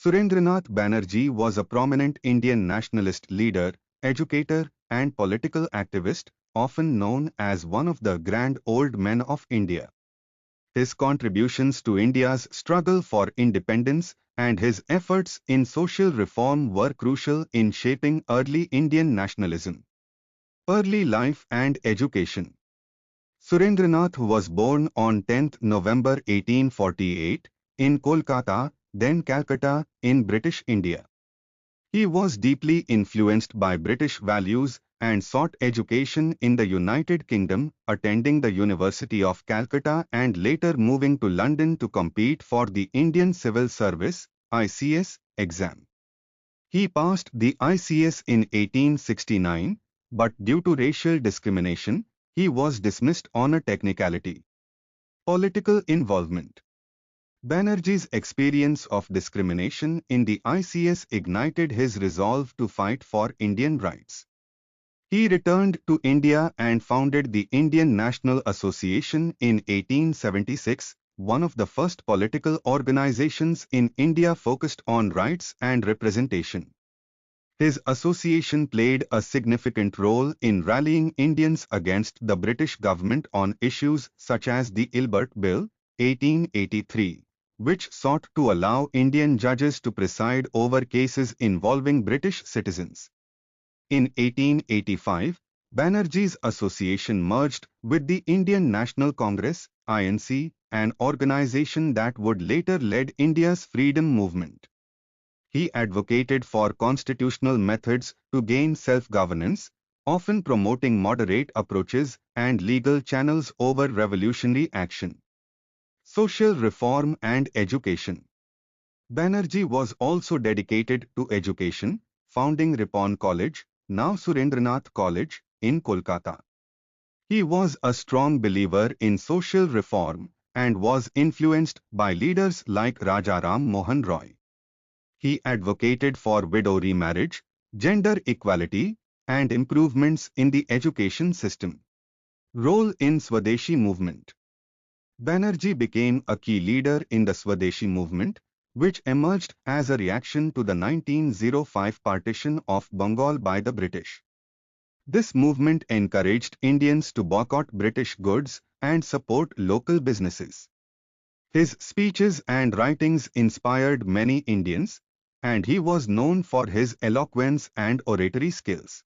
Surendranath Banerjee was a prominent Indian nationalist leader, educator, and political activist, often known as one of the grand old men of India. His contributions to India's struggle for independence and his efforts in social reform were crucial in shaping early Indian nationalism. Early life and education. Surendranath was born on 10th November 1848 in Kolkata, then Calcutta, in British India. He was deeply influenced by British values and sought education in the United Kingdom, attending the University of Calcutta and later moving to London to compete for the Indian Civil Service (ICS) exam. He passed the ICS in 1869, but due to racial discrimination, he was dismissed on a technicality. Political involvement. Banerjee's experience of discrimination in the ICS ignited his resolve to fight for Indian rights. He returned to India and founded the Indian National Association in 1876, one of the first political organizations in India focused on rights and representation. His association played a significant role in rallying Indians against the British government on issues such as the Ilbert Bill, 1883, which sought to allow Indian judges to preside over cases involving British citizens. In 1885, Banerjee's association merged with the Indian National Congress, INC, an organization that would later lead India's freedom movement. He advocated for constitutional methods to gain self-governance, often promoting moderate approaches and legal channels over revolutionary action. Social reform and education. Banerjee was also dedicated to education, founding Ripon College, now Surendranath College, in Kolkata. He was a strong believer in social reform and was influenced by leaders like Rajaram Mohan Roy. He advocated for widow remarriage, gender equality, and improvements in the education system. Role in Swadeshi movement. Banerjee became a key leader in the Swadeshi movement, which emerged as a reaction to the 1905 partition of Bengal by the British. This movement encouraged Indians to boycott British goods and support local businesses. His speeches and writings inspired many Indians, and he was known for his eloquence and oratory skills.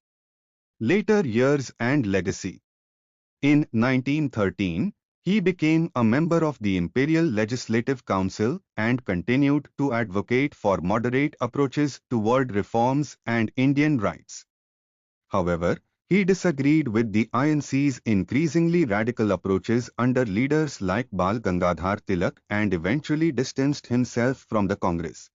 Later years and legacy. In 1913, he became a member of the Imperial Legislative Council and continued to advocate for moderate approaches toward reforms and Indian rights. However, he disagreed with the INC's increasingly radical approaches under leaders like Bal Gangadhar Tilak and eventually distanced himself from the Congress.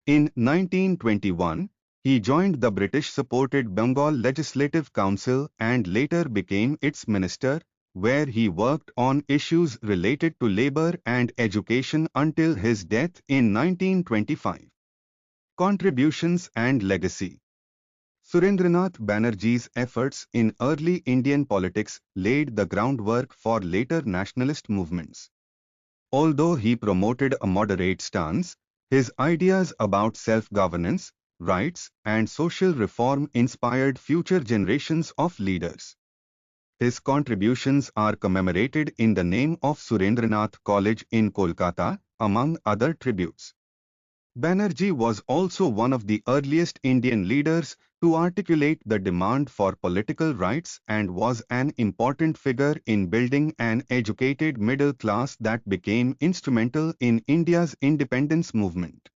In 1921, he joined the British-supported Bengal Legislative Council and later became its minister, where he worked on issues related to labor and education until his death in 1925. Contributions and legacy. Surendranath Banerjee's efforts in early Indian politics laid the groundwork for later nationalist movements. Although he promoted a moderate stance, his ideas about self-governance, rights, and social reform inspired future generations of leaders. His contributions are commemorated in the name of Surendranath College in Kolkata, among other tributes. Banerjee was also one of the earliest Indian leaders to articulate the demand for political rights and was an important figure in building an educated middle class that became instrumental in India's independence movement.